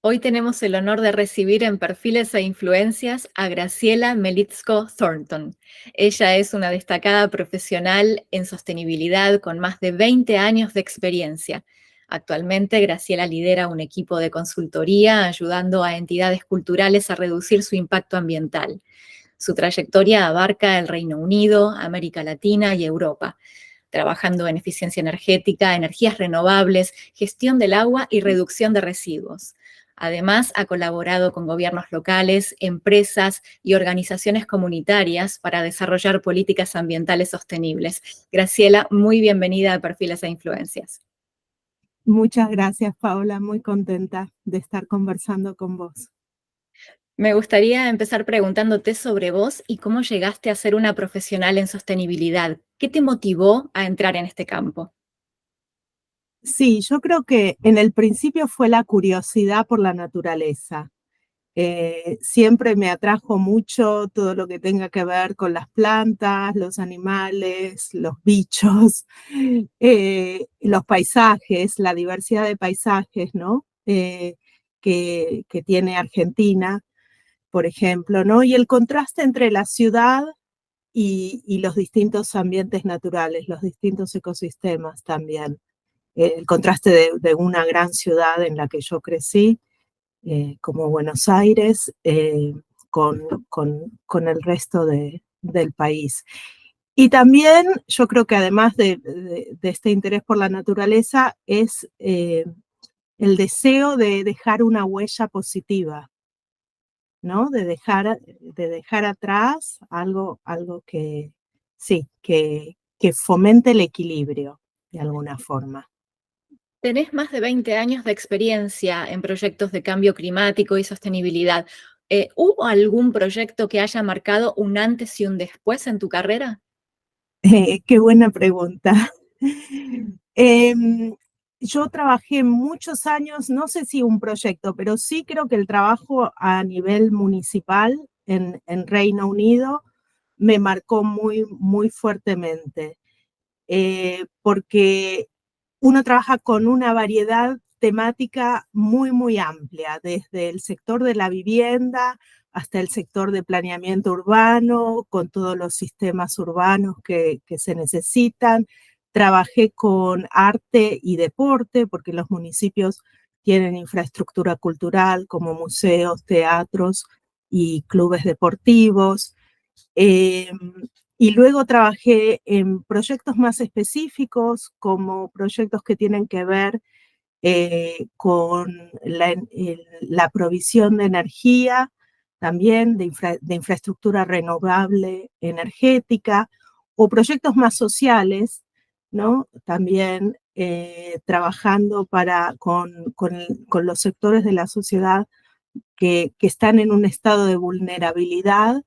Hoy tenemos el honor de recibir en Perfiles e Influencias a Graciela Melitsko Thornton. Ella es una destacada profesional en sostenibilidad con más de 20 años de experiencia. Actualmente, Graciela lidera un equipo de consultoría ayudando a entidades culturales a reducir su impacto ambiental. Su trayectoria abarca el Reino Unido, América Latina y Europa, trabajando en eficiencia energética, energías renovables, gestión del agua y reducción de residuos. Además, ha colaborado con gobiernos locales, empresas y organizaciones comunitarias para desarrollar políticas ambientales sostenibles. Graciela, muy bienvenida a Perfiles e Influencias. Muchas gracias, Paola. Muy contenta de estar conversando con vos. Me gustaría empezar preguntándote sobre vos y cómo llegaste a ser una profesional en sostenibilidad. ¿Qué te motivó a entrar en este campo? Sí, yo creo que en el principio fue la curiosidad por la naturaleza. Siempre me atrajo mucho todo lo que tenga que ver con las plantas, los animales, los bichos, los paisajes, la diversidad de paisajes, ¿no? Que tiene Argentina, por ejemplo, ¿no? Y el contraste entre la ciudad y los distintos ambientes naturales, los distintos ecosistemas también. El contraste de una gran ciudad en la que yo crecí, como Buenos Aires, con el resto del país. Y también yo creo que además de este interés por la naturaleza es el deseo de dejar una huella positiva, ¿no? De dejar atrás algo que, sí, que fomente el equilibrio de alguna forma. Tenés más de 20 años de experiencia en proyectos de cambio climático y sostenibilidad. ¿Hubo algún proyecto que haya marcado un antes y un después en tu carrera? Qué buena pregunta. Em, yo trabajé muchos años, no sé si un proyecto, pero sí creo que el trabajo a nivel municipal en Reino Unido me marcó muy, muy fuertemente, porque uno trabaja con una variedad temática muy, muy amplia, desde el sector de la vivienda hasta el sector de planeamiento urbano, con todos los sistemas urbanos que se necesitan. Trabajé con arte y deporte, porque los municipios tienen infraestructura cultural como museos, teatros y clubes deportivos. Eh, y luego trabajé en proyectos más específicos, como proyectos que tienen que ver con la provisión de energía, también de infraestructura renovable energética, o proyectos más sociales, ¿no? También trabajando con los sectores de la sociedad que están en un estado de vulnerabilidad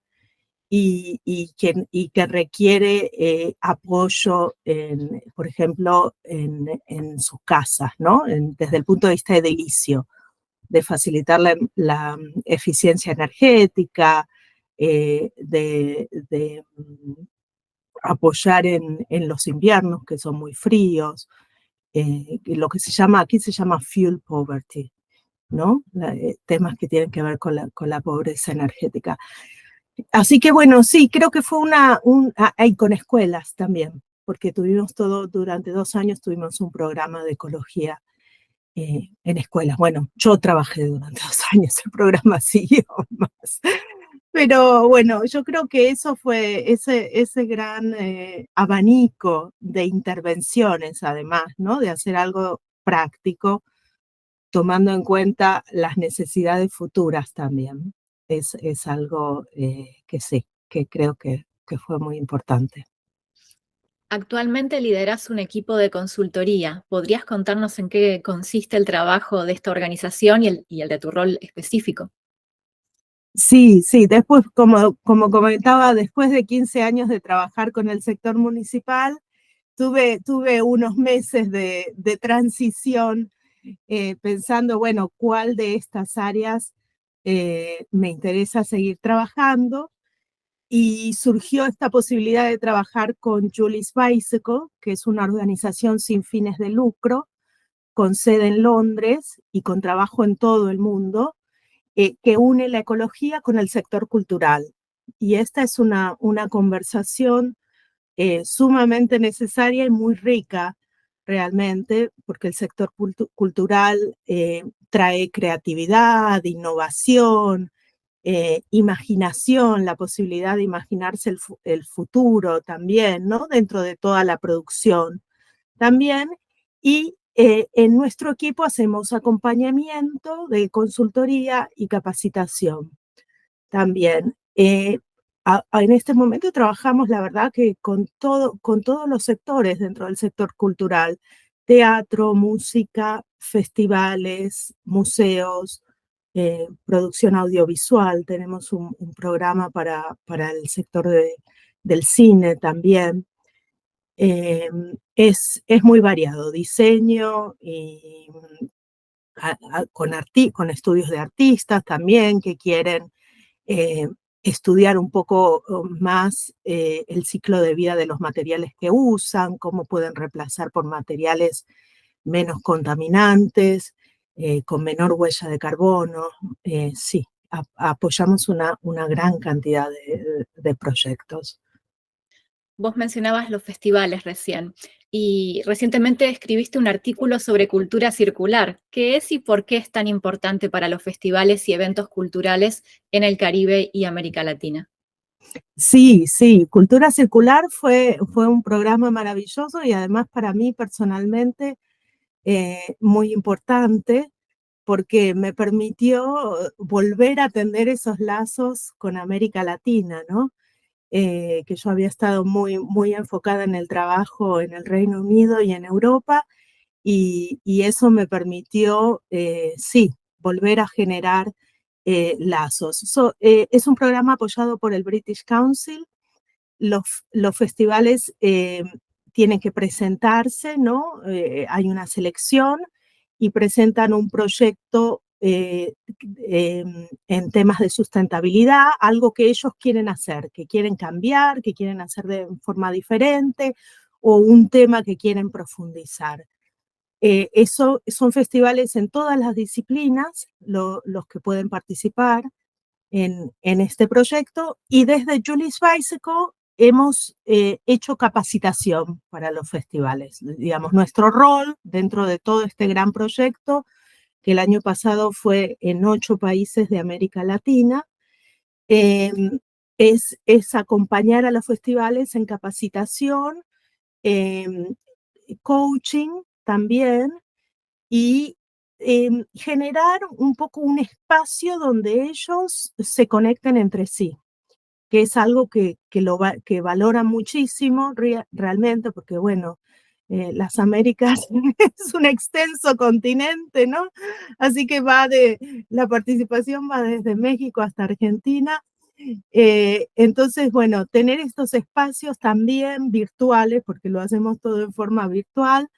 y que requiere apoyo, por ejemplo, en sus casas, ¿no? Desde el punto de vista edilicio, de facilitar la eficiencia energética, de apoyar en los inviernos, que son muy fríos, lo que aquí se llama fuel poverty, ¿no? Temas que tienen que ver con la pobreza energética. Así que bueno, sí, creo que fue y con escuelas también, porque durante 2 años tuvimos un programa de ecología en escuelas. Bueno, yo trabajé durante 2 años, el programa siguió más. Pero bueno, yo creo que eso fue ese gran abanico de intervenciones, además, ¿no? De hacer algo práctico, tomando en cuenta las necesidades futuras también. Es algo que sí, que creo que fue muy importante. Actualmente liderás un equipo de consultoría. ¿Podrías contarnos en qué consiste el trabajo de esta organización y el de tu rol específico? Sí, sí, después, como comentaba, después de 15 años de trabajar con el sector municipal, tuve unos meses de transición, pensando, bueno, cuál de estas áreas me interesa seguir trabajando. Y surgió esta posibilidad de trabajar con Julie's Bicycle, que es una organización sin fines de lucro, con sede en Londres y con trabajo en todo el mundo, que une la ecología con el sector cultural. Y esta es una conversación sumamente necesaria y muy rica realmente, porque el sector cultural trae creatividad, innovación, imaginación, la posibilidad de imaginarse el futuro también, ¿no? Dentro de toda la producción también. Y en nuestro equipo hacemos acompañamiento de consultoría y capacitación también. En este momento trabajamos, la verdad, que con todos los sectores dentro del sector cultural: teatro, música, festivales, museos, producción audiovisual. Tenemos un programa para el sector del cine también. Es muy variado, diseño y con estudios de artistas también que quieren eh, estudiar un poco más el ciclo de vida de los materiales que usan, cómo pueden reemplazar por materiales menos contaminantes, con menor huella de carbono. Sí, apoyamos una gran cantidad de proyectos. Vos mencionabas los festivales recién y recientemente escribiste un artículo sobre cultura circular. ¿Qué es y por qué es tan importante para los festivales y eventos culturales en el Caribe y América Latina? Sí, sí, Cultura Circular fue un programa maravilloso y además para mí personalmente muy importante, porque me permitió volver a tender esos lazos con América Latina, ¿no? Que yo había estado muy enfocada en el trabajo en el Reino Unido y en Europa, y eso me permitió, sí, volver a generar lazos. Es un programa apoyado por el British Council. Los festivales tienen que presentarse, ¿no? Hay una selección y presentan un proyecto en temas de sustentabilidad, algo que ellos quieren hacer, que quieren cambiar, que quieren hacer de forma diferente, o un tema que quieren profundizar. Eso son festivales en todas las disciplinas, los que pueden participar en este proyecto, y desde Julie's Bicycle hemos hecho capacitación para los festivales. Digamos, nuestro rol dentro de todo este gran proyecto, que el año pasado fue en 8 países de América Latina, eh, es acompañar a los festivales en capacitación, eh, coaching también, y generar un poco un espacio donde ellos se conecten entre sí, que es algo que valoran muchísimo realmente, porque bueno, las Américas es un extenso continente, ¿no? Así que la participación va desde México hasta Argentina. Entonces, bueno, tener estos espacios también virtuales, porque lo hacemos todo en forma virtual,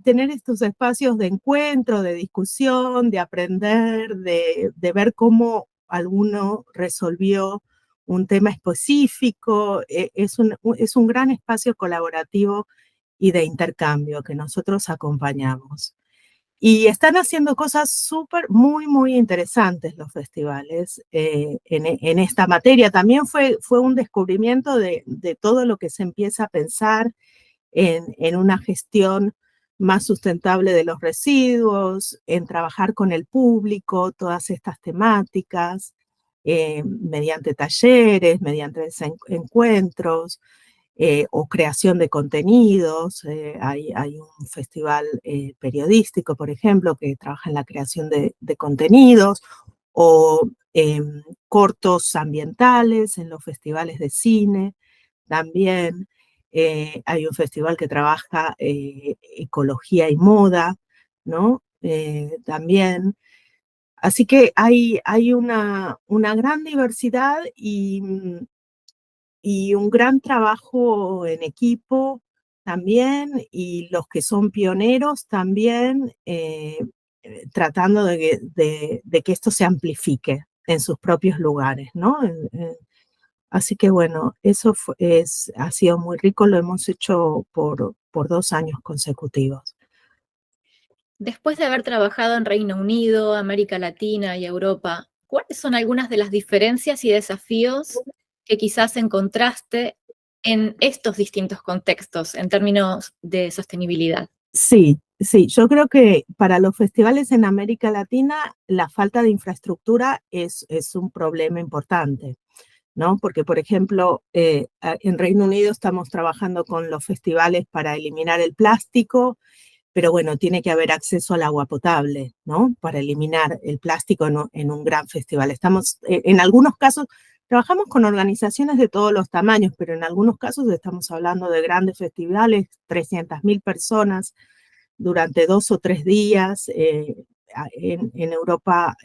tener estos espacios de encuentro, de discusión, de aprender, de ver cómo alguno resolvió un tema específico. Es un gran espacio colaborativo y de intercambio que nosotros acompañamos. Y están haciendo cosas muy interesantes los festivales en esta materia. También fue un descubrimiento de todo lo que se empieza a pensar en una gestión más sustentable de los residuos, en trabajar con el público, todas estas temáticas, mediante talleres, mediante encuentros, o creación de contenidos. Hay un festival periodístico, por ejemplo, que trabaja en la creación de contenidos, o cortos ambientales en los festivales de cine también. Hay un festival que trabaja ecología y moda, ¿no? También. Así que hay una gran diversidad y un gran trabajo en equipo también, y los que son pioneros también, tratando de que esto se amplifique en sus propios lugares, ¿no? Así que bueno, eso ha sido muy rico, lo hemos hecho por 2 años consecutivos. Después de haber trabajado en Reino Unido, América Latina y Europa, ¿cuáles son algunas de las diferencias y desafíos que quizás encontraste en estos distintos contextos en términos de sostenibilidad? Sí, sí, yo creo que para los festivales en América Latina la falta de infraestructura es un problema importante, ¿no? Porque, por ejemplo, en Reino Unido estamos trabajando con los festivales para eliminar el plástico, pero bueno, tiene que haber acceso al agua potable, ¿no? Para eliminar el plástico en un gran festival. Estamos, en algunos casos, trabajamos con organizaciones de todos los tamaños, pero en algunos casos estamos hablando de grandes festivales, 300.000 personas durante 2 o 3 días. En Europa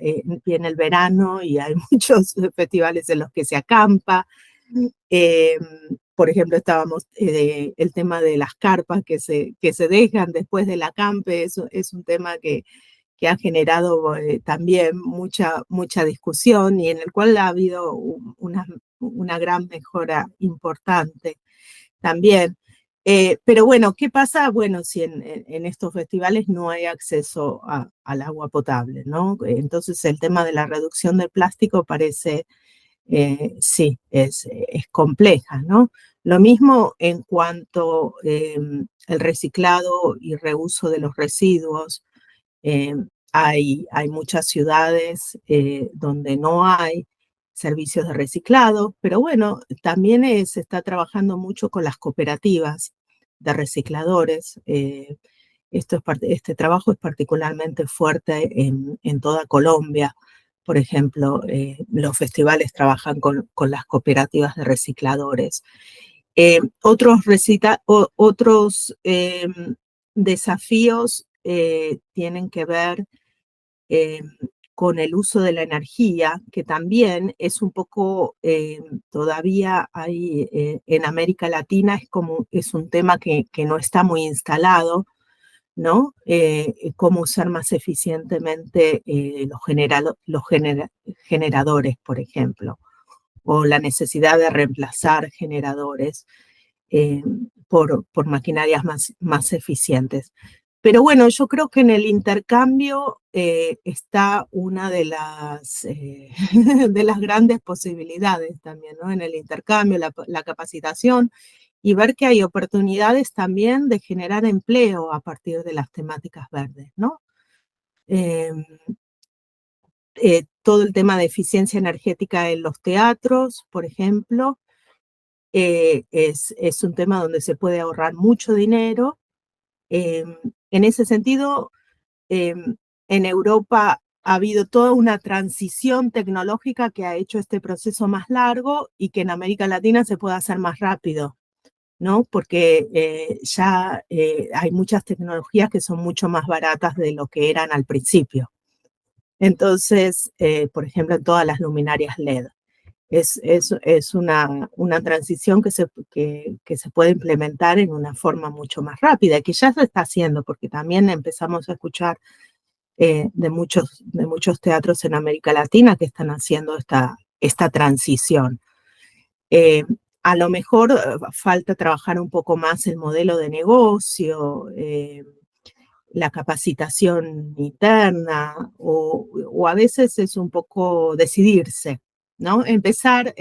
viene el verano y hay muchos festivales en los que se acampa. Eh, por ejemplo, estábamos, el tema de las carpas que se dejan después del acampe, es un tema que ha generado también mucha discusión y en el cual ha habido una gran mejora importante también. Pero bueno, ¿qué pasa? Bueno, si en estos festivales no hay acceso al agua potable, ¿no? Entonces el tema de la reducción del plástico parece, sí, es compleja, ¿no? Lo mismo en cuanto el reciclado y reuso de los residuos. Eh, hay muchas ciudades donde no hay servicios de reciclado, pero bueno, también se está trabajando mucho con las cooperativas de recicladores. Este trabajo es particularmente fuerte en toda Colombia. Por ejemplo, los festivales trabajan con las cooperativas de recicladores. Otros desafíos tienen que ver eh, con el uso de la energía, que también es un poco, todavía hay en América Latina, es un tema que no está muy instalado, ¿no? Cómo usar más eficientemente generadores, por ejemplo, o la necesidad de reemplazar generadores eh, por maquinarias más eficientes. Pero bueno, yo creo que en el intercambio está una de las grandes posibilidades también, ¿no? En el intercambio, la capacitación y ver que hay oportunidades también de generar empleo a partir de las temáticas verdes, ¿no? Eh, todo el tema de eficiencia energética en los teatros, por ejemplo, es un tema donde se puede ahorrar mucho dinero. En ese sentido, en Europa ha habido toda una transición tecnológica que ha hecho este proceso más largo y que en América Latina se puede hacer más rápido, ¿no? Porque ya hay muchas tecnologías que son mucho más baratas de lo que eran al principio. Entonces, por ejemplo, en todas las luminarias LED. Es una transición que se puede implementar en una forma mucho más rápida, que ya se está haciendo, porque también empezamos a escuchar de muchos teatros en América Latina que están haciendo esta transición. Eh, a lo mejor falta trabajar un poco más el modelo de negocio, la capacitación interna o a veces es un poco decidirse, ¿no? Empezar,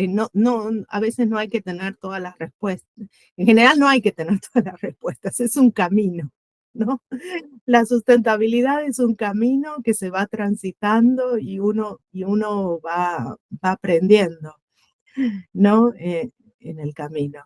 a veces no hay que tener todas las respuestas. En general no hay que tener todas las respuestas, es un camino, ¿no? La sustentabilidad es un camino que se va transitando y uno va aprendiendo, ¿no? En el camino.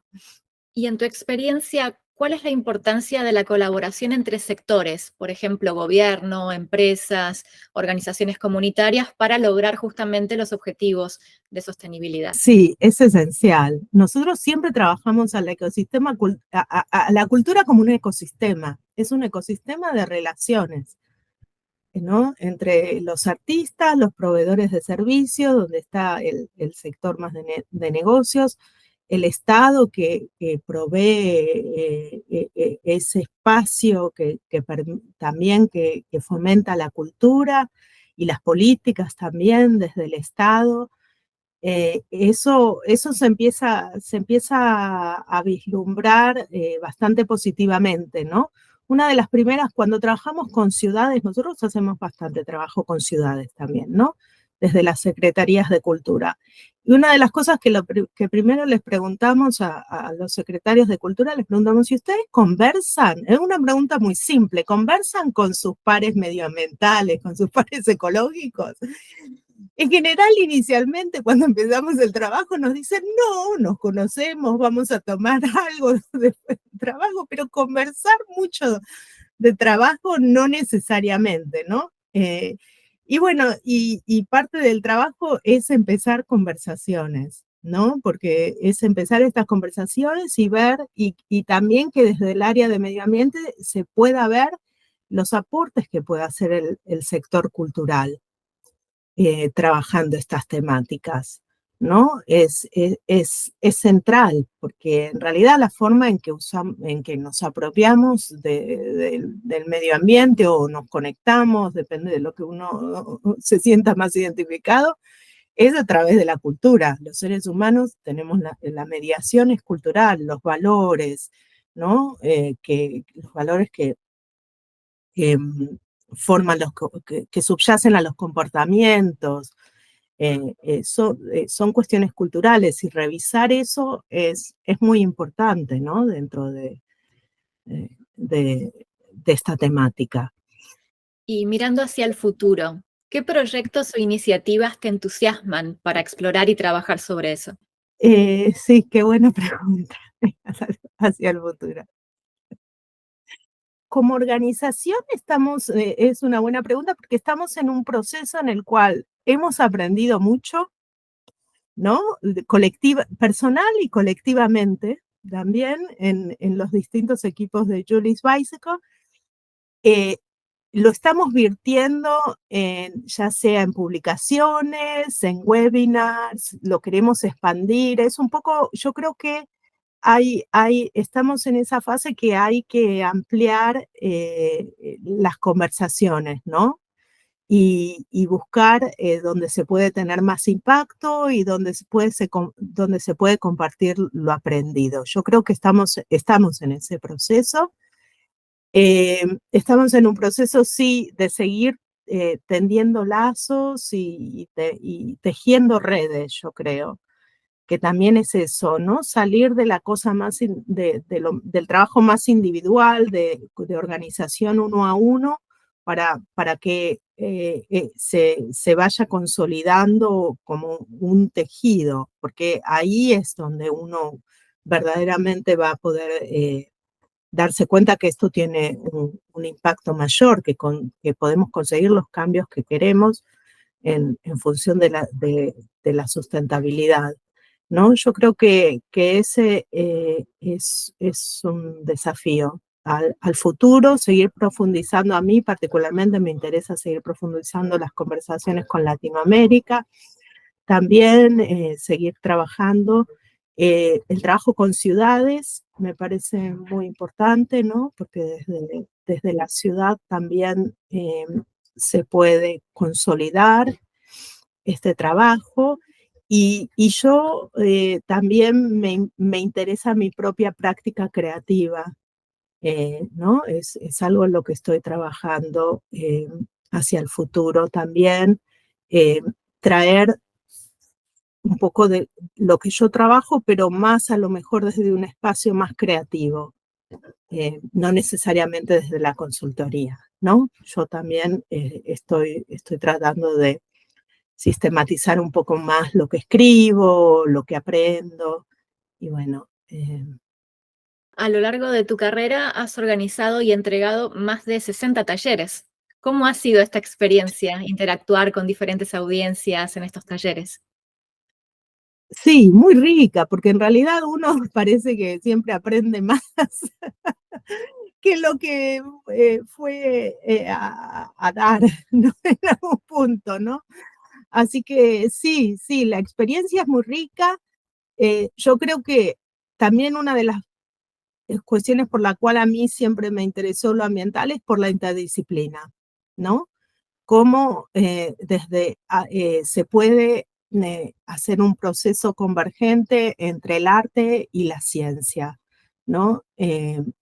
Y en tu experiencia, ¿cuál es la importancia de la colaboración entre sectores, por ejemplo, gobierno, empresas, organizaciones comunitarias, para lograr justamente los objetivos de sostenibilidad? Sí, es esencial. Nosotros siempre trabajamos al ecosistema, a la cultura como un ecosistema. Es un ecosistema de relaciones, ¿no? Entre los artistas, los proveedores de servicios, donde está el sector más de negocios, el Estado que provee ese espacio también que fomenta la cultura y las políticas también desde el Estado. Eso se empieza a vislumbrar bastante positivamente, ¿no? una de las primeras, cuando trabajamos con ciudades, nosotros hacemos bastante trabajo con ciudades también, ¿no? Desde las secretarías de cultura. Y una de las cosas que primero les preguntamos a los secretarios de cultura, les preguntamos si ustedes conversan, es una pregunta muy simple, ¿conversan con sus pares medioambientales, con sus pares ecológicos? En general, inicialmente, cuando empezamos el trabajo, nos dicen, no, nos conocemos, vamos a tomar algo de trabajo, pero conversar mucho de trabajo no necesariamente, ¿no? Y bueno, y parte del trabajo es empezar conversaciones, ¿no? Porque es empezar estas conversaciones y ver, y también que desde el área de medio ambiente se pueda ver los aportes que puede hacer el sector cultural trabajando estas temáticas, ¿no? Es central, porque en realidad la forma en que nos apropiamos del medio ambiente o nos conectamos, depende de lo que uno se sienta más identificado, es a través de la cultura. Los seres humanos tenemos la mediación es cultural, los valores, ¿no? Los valores que forman que subyacen a los comportamientos, son cuestiones culturales y revisar eso es muy importante, ¿no? Dentro eh, de, de esta temática. Y mirando hacia el futuro, ¿qué proyectos o iniciativas te entusiasman para explorar y trabajar sobre eso? Sí, qué buena pregunta hacia el futuro. Como organización es una buena pregunta porque estamos en un proceso en el cual hemos aprendido mucho, ¿no? Personal y colectivamente, también en los distintos equipos de Julie's Bicycle. Lo estamos virtiendo ya sea en publicaciones, en webinars, lo queremos expandir. Es un poco, yo creo que estamos en esa fase que hay que ampliar las conversaciones, ¿no? Y buscar donde se puede tener más impacto y donde se puede compartir lo aprendido. Yo creo que estamos en ese proceso. Estamos en un proceso, sí, de seguir tendiendo lazos y tejiendo redes, yo creo que también es eso, ¿no? Salir de la cosa del trabajo más individual, de organización uno a uno, para que se vaya consolidando como un tejido, porque ahí es donde uno verdaderamente va a poder darse cuenta que esto tiene un impacto mayor, que podemos conseguir los cambios que queremos en función de la sustentabilidad, ¿no? Yo creo que ese es un desafío al futuro, seguir profundizando. A mí particularmente me interesa seguir profundizando las conversaciones con Latinoamérica, también seguir trabajando. El trabajo con ciudades me parece muy importante, ¿no? Porque desde la ciudad también se puede consolidar este trabajo. Y yo también me interesa mi propia práctica creativa, ¿no? Es algo en lo que estoy trabajando hacia el futuro también. eh, Traer un poco de lo que yo trabajo, pero más a lo mejor desde un espacio más creativo, no necesariamente desde la consultoría, ¿no? Yo también estoy tratando de sistematizar un poco más lo que escribo, lo que aprendo, y bueno. A lo largo de tu carrera has organizado y entregado más de 60 talleres. ¿Cómo ha sido esta experiencia, interactuar con diferentes audiencias en estos talleres? Sí, muy rica, porque en realidad uno parece que siempre aprende más que lo que fue a dar, ¿no? En algún punto, ¿no? Así que sí, sí, la experiencia es muy rica. Yo creo que también una de las cuestiones por la cual a mí siempre me interesó lo ambiental es por la interdisciplina, ¿no? Cómo se puede hacer un proceso convergente entre el arte y la ciencia, ¿no?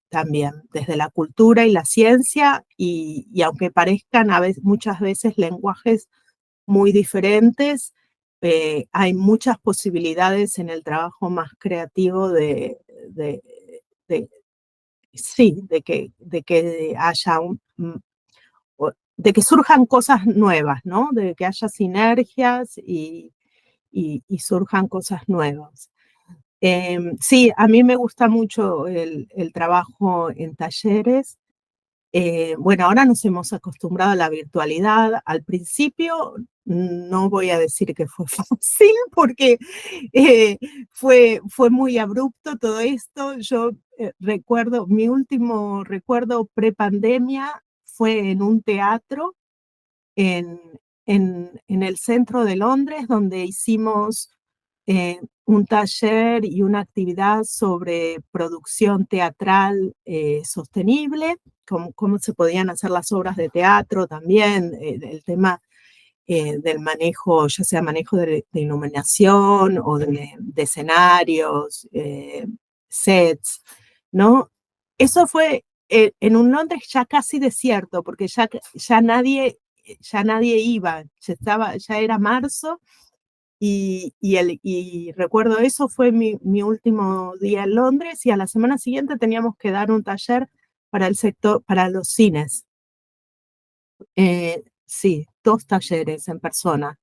también, desde la cultura y la ciencia, y aunque parezcan muchas veces lenguajes muy diferentes, hay muchas posibilidades en el trabajo más creativo de, de- sí, de que haya de que surjan cosas nuevas, ¿no? De que haya sinergias y surjan cosas nuevas. Sí, a mí me gusta mucho el trabajo en talleres. Bueno, ahora nos hemos acostumbrado a la virtualidad. Al principio no voy a decir que fue fácil porque eh, fue muy abrupto todo esto. Yo recuerdo, mi último recuerdo prepandemia fue en un teatro en, en el centro de Londres, donde hicimos un taller y una actividad sobre producción teatral sostenible, cómo se podían hacer las obras de teatro también, el tema del manejo, ya sea manejo de iluminación o de escenarios, sets, ¿no? Eso fue en un Londres ya casi desierto, porque ya nadie iba, ya era marzo, y recuerdo eso fue mi último día en Londres, y a la semana siguiente teníamos que dar un taller para el sector, para los cines. Sí, 2 talleres en persona.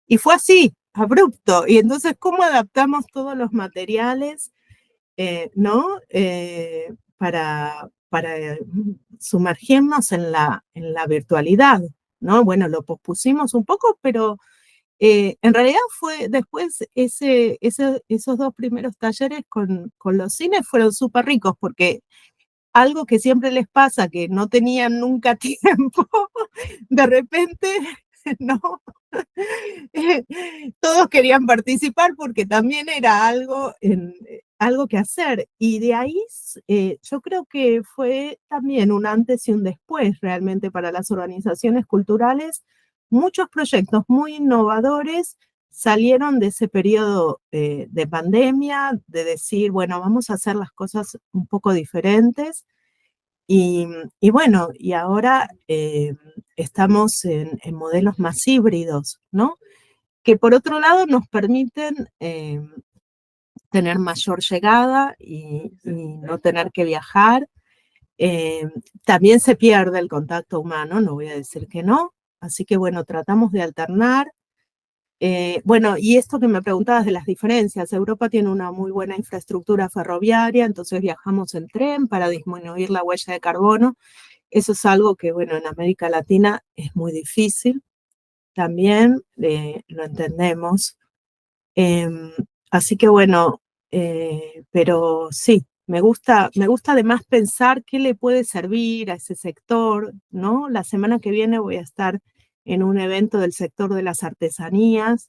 Y fue así, abrupto. Y entonces, ¿cómo adaptamos todos los materiales, ¿no? Para sumergirnos en la virtualidad, ¿no? Bueno, lo pospusimos un poco, pero en realidad fue después esos 2 primeros talleres con los cines fueron súper ricos, porque algo que siempre les pasa, que no tenían nunca tiempo, de repente, ¿no? Todos querían participar porque también era algo que hacer. Y de ahí yo creo que fue también un antes y un después realmente para las organizaciones culturales. Muchos proyectos muy innovadores salieron de ese periodo de pandemia, de decir, bueno, vamos a hacer las cosas un poco diferentes. Y bueno, y ahora estamos en modelos más híbridos, ¿no? Que por otro lado nos permiten tener mayor llegada y no tener que viajar. Eh, También se pierde el contacto humano, no voy a decir que no. Así que bueno, tratamos de alternar. Bueno, y esto que me preguntabas de las diferencias, Europa tiene una muy buena infraestructura ferroviaria, entonces viajamos en tren para disminuir la huella de carbono. Eso es algo que, bueno, en América Latina es muy difícil también, lo entendemos. Así que bueno, pero sí, me gusta además pensar qué le puede servir a ese sector, ¿no? La semana que viene voy a estar en un evento del sector de las artesanías.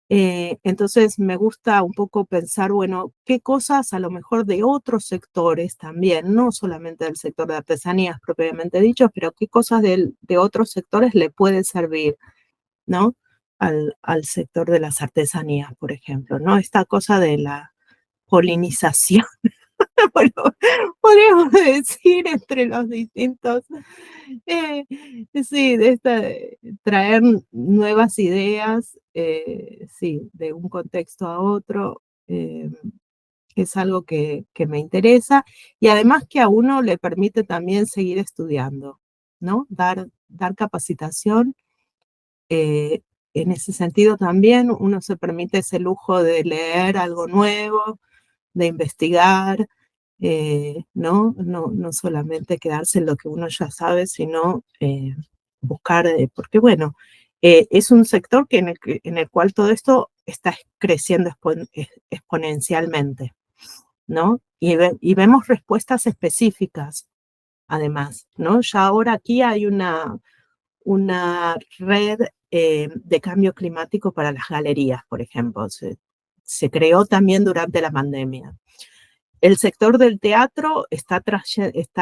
Entonces me gusta un poco pensar, bueno, qué cosas a lo mejor de otros sectores también, no solamente del sector de artesanías propiamente dicho, pero qué cosas de otros sectores le puede servir, ¿no? Al sector de las artesanías, por ejemplo, ¿no? Esta cosa de la polinización, bueno, podríamos decir entre los distintos, eh, sí, traer nuevas ideas, sí, de un contexto a otro, es algo que me interesa, y además que a uno le permite también seguir estudiando, ¿no? Dar capacitación. En ese sentido también uno se permite ese lujo de leer algo nuevo, de investigar, no solamente quedarse en lo que uno ya sabe, sino buscar, porque bueno, es un sector en el cual todo esto está creciendo exponencialmente, ¿no? Y vemos respuestas específicas, además, ¿no? Ya ahora aquí hay una red de cambio climático para las galerías, por ejemplo. Se creó también durante la pandemia. El sector del teatro está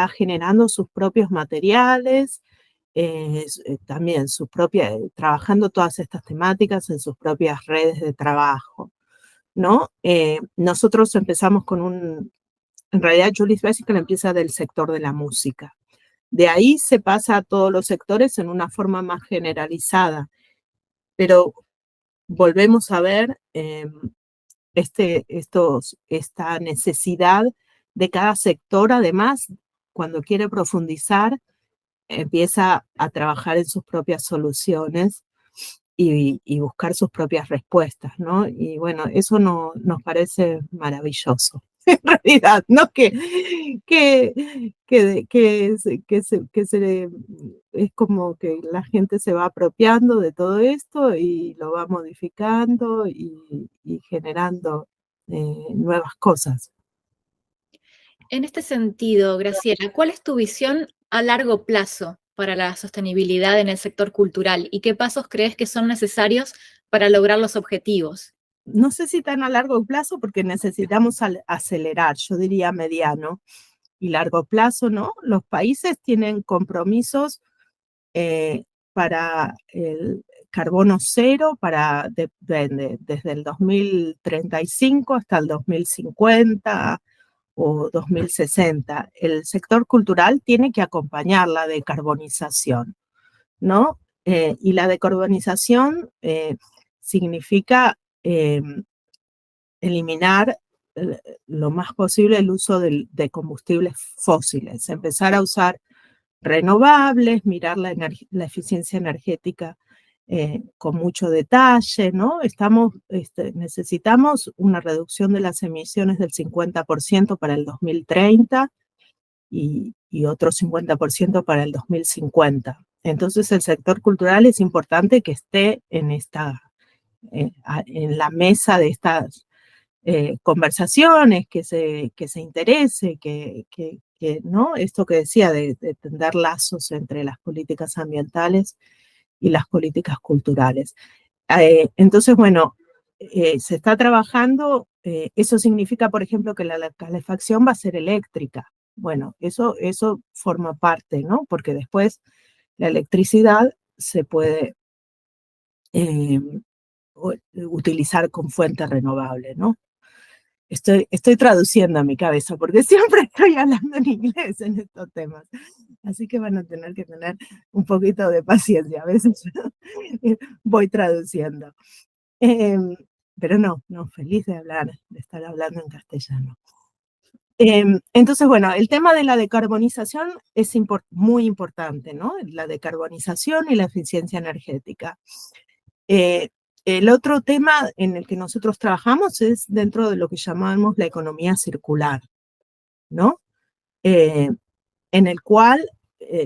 generando sus propios materiales, también trabajando todas estas temáticas en sus propias redes de trabajo, ¿no? Nosotros empezamos con En realidad, Julius Bicycle empieza del sector de la música. De ahí se pasa a todos los sectores en una forma más generalizada. Pero volvemos a ver esta necesidad de cada sector, además, cuando quiere profundizar, empieza a trabajar en sus propias soluciones y buscar sus propias respuestas, ¿no? Y bueno, eso nos parece maravilloso, en realidad, ¿no? Es como que la gente se va apropiando de todo esto y lo va modificando y generando nuevas cosas. En este sentido, Graciela, ¿cuál es tu visión a largo plazo para la sostenibilidad en el sector cultural y qué pasos crees que son necesarios para lograr los objetivos? No sé si tan a largo plazo, porque necesitamos acelerar, yo diría mediano y largo plazo, ¿no? Los países tienen compromisos para el carbono cero desde el 2035 hasta el 2050 o 2060. El sector cultural tiene que acompañar la decarbonización, ¿no? Y la decarbonización significa eliminar lo más posible el uso de combustibles fósiles, empezar a usar renovables, mirar la eficiencia energética con mucho detalle, ¿no? Necesitamos una reducción de las emisiones del 50% para el 2030 y otro 50% para el 2050. Entonces el sector cultural es importante que esté en la mesa de estas conversaciones, que se interese, ¿no? Esto que decía de tender lazos entre las políticas ambientales y las políticas culturales. Entonces, bueno, se está trabajando, eso significa, por ejemplo, que la calefacción va a ser eléctrica. Bueno, eso forma parte, ¿no? Porque después la electricidad se puede utilizar con fuente renovable, ¿no? Estoy traduciendo a mi cabeza porque siempre estoy hablando en inglés en estos temas. Así que van a tener que tener un poquito de paciencia. A veces voy traduciendo. Pero no, feliz de estar hablando en castellano. Entonces, bueno, el tema de la decarbonización es muy importante, ¿no? La decarbonización y la eficiencia energética. El otro tema en el que nosotros trabajamos es dentro de lo que llamamos la economía circular, ¿no? En el cual,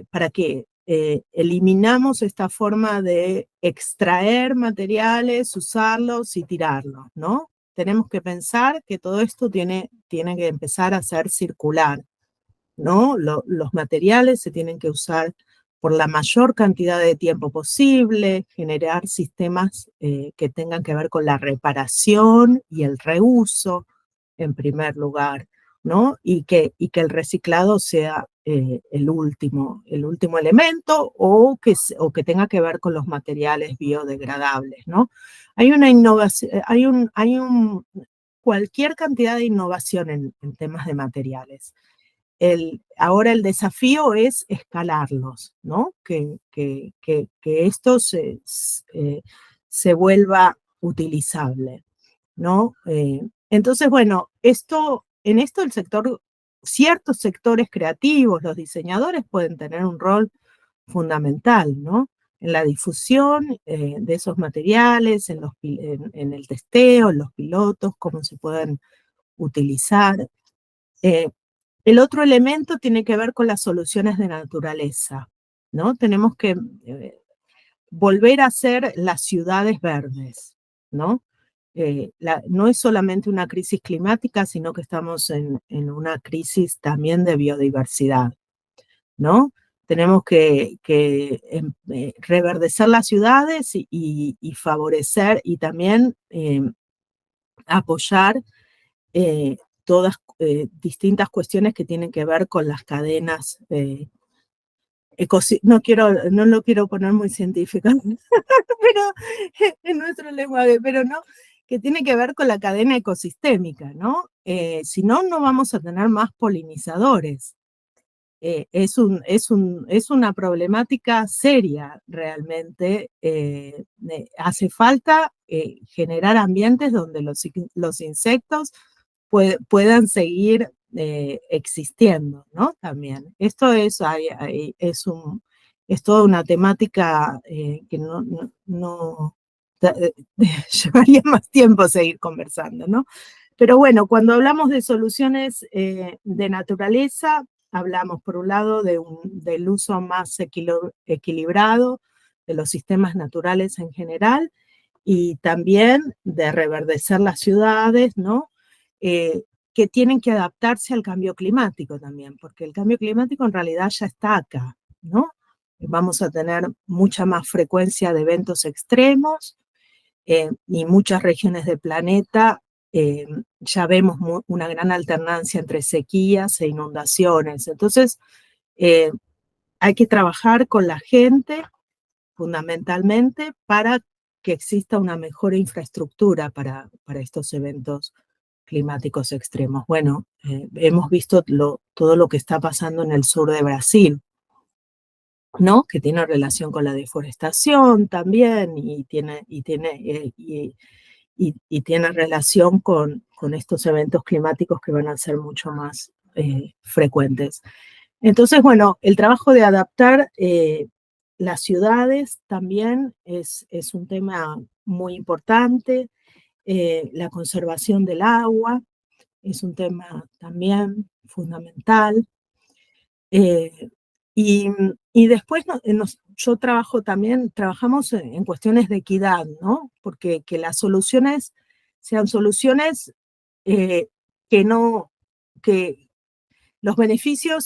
para que eliminamos esta forma de extraer materiales, usarlos y tirarlos, ¿no? Tenemos que pensar que todo esto tiene que empezar a ser circular, ¿no? Los materiales se tienen que usar por la mayor cantidad de tiempo posible, generar sistemas que tengan que ver con la reparación y el reuso, en primer lugar, ¿no? Y que el reciclado sea el último elemento o que tenga que ver con los materiales biodegradables, ¿no? Hay una innovación, cualquier cantidad de innovación en temas de materiales. Ahora el desafío es escalarlos, ¿no? Que esto se vuelva utilizable, ¿no? Entonces, bueno, en esto ciertos sectores creativos, los diseñadores pueden tener un rol fundamental, ¿no? En la difusión de esos materiales, en el testeo, en los pilotos, cómo se pueden utilizar. El otro elemento tiene que ver con las soluciones de naturaleza, ¿no? Tenemos que volver a hacer las ciudades verdes, ¿no? No es solamente una crisis climática, sino que estamos en una crisis también de biodiversidad, ¿no? Tenemos que reverdecer las ciudades y favorecer y también apoyar todas distintas cuestiones que tienen que ver con las cadenas. No lo quiero poner muy científico, pero en nuestro lenguaje, pero no, que tiene que ver con la cadena ecosistémica, ¿no? Si no, no vamos a tener más polinizadores. Es una problemática seria realmente. Hace falta generar ambientes donde los insectos puedan seguir existiendo, ¿no? También. Esto es toda una temática que llevaría más tiempo seguir conversando, ¿no? Pero bueno, cuando hablamos de soluciones de naturaleza, hablamos por un lado del uso más equilibrado de los sistemas naturales en general y también de reverdecer las ciudades, ¿no? Que tienen que adaptarse al cambio climático también, porque el cambio climático en realidad ya está acá, ¿no? Vamos a tener mucha más frecuencia de eventos extremos y muchas regiones del planeta ya vemos una gran alternancia entre sequías e inundaciones. Entonces, hay que trabajar con la gente fundamentalmente para que exista una mejor infraestructura para estos eventos climáticos extremos. Bueno, hemos visto todo lo que está pasando en el sur de Brasil, ¿no? Que tiene relación con la deforestación también y tiene relación con estos eventos climáticos que van a ser mucho más frecuentes. Entonces, bueno, el trabajo de adaptar las ciudades también es un tema muy importante. La conservación del agua es un tema también fundamental. Y después yo trabajamos en cuestiones de equidad, ¿no? Porque que las soluciones sean soluciones que los beneficios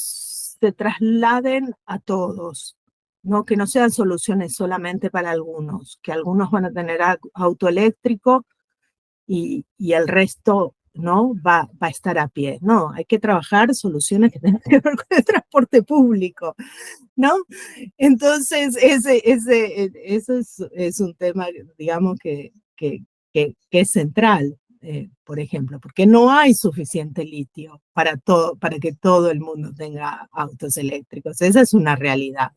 se trasladen a todos, ¿no? Que no sean soluciones solamente para algunos, que algunos van a tener auto eléctrico y el resto no va a estar a pie. No, hay que trabajar soluciones que tengan que ver con el transporte público, ¿no? Entonces, eso es un tema, digamos, que es central, por ejemplo, porque no hay suficiente litio para que todo el mundo tenga autos eléctricos. Esa es una realidad,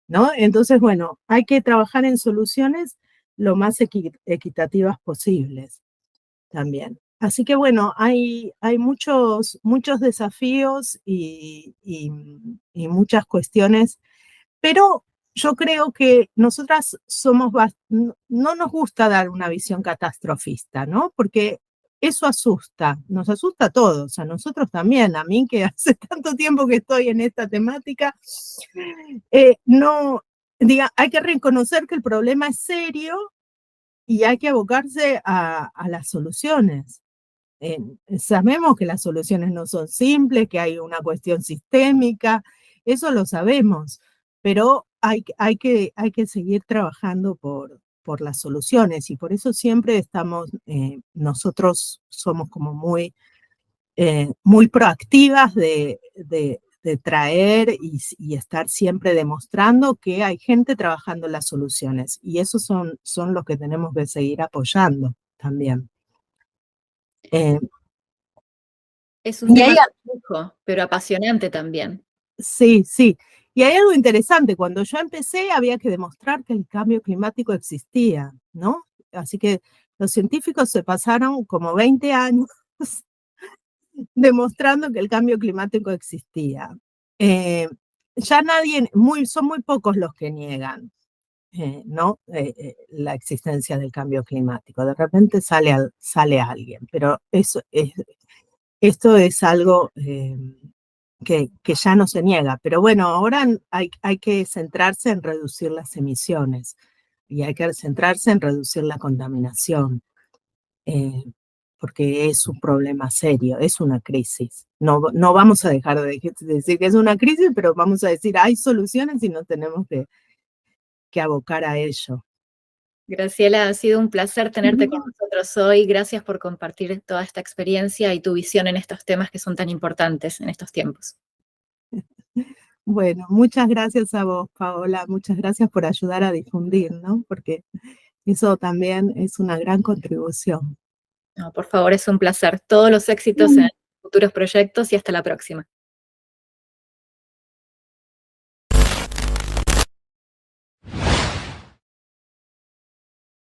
¿no? Entonces, bueno, hay que trabajar en soluciones lo más equitativas posibles también. Así que bueno, hay muchos desafíos y muchas cuestiones, pero yo creo que nosotras no nos gusta dar una visión catastrofista, ¿no? Porque eso nos asusta a todos, a nosotros también, a mí que hace tanto tiempo que estoy en esta temática, no, hay que reconocer que el problema es serio y hay que abocarse a las soluciones. Sabemos que las soluciones no son simples, que hay una cuestión sistémica, eso lo sabemos, pero hay que seguir trabajando por las soluciones y por eso siempre nosotros somos como muy proactivas de traer y estar siempre demostrando que hay gente trabajando en las soluciones y esos son los que tenemos que seguir apoyando también. Es un tema complejo, pero apasionante también. Sí, sí. Y hay algo interesante, cuando yo empecé había que demostrar que el cambio climático existía, ¿no? Así que los científicos se pasaron como 20 años demostrando que el cambio climático existía. Ya son muy pocos los que niegan, ¿no? La existencia del cambio climático. De repente sale alguien, pero esto es algo que ya no se niega. Pero bueno, ahora hay que centrarse en reducir las emisiones y hay que centrarse en reducir la contaminación, porque es un problema serio, es una crisis. No vamos a dejar de decir que es una crisis, pero vamos a decir hay soluciones y nos tenemos que abocar a ello. Graciela, ha sido un placer tenerte con nosotros hoy. Gracias por compartir toda esta experiencia y tu visión en estos temas que son tan importantes en estos tiempos. Bueno, muchas gracias a vos, Paola. Muchas gracias por ayudar a difundir, ¿no? Porque eso también es una gran contribución. No, por favor, es un placer. Todos los éxitos en futuros proyectos y hasta la próxima.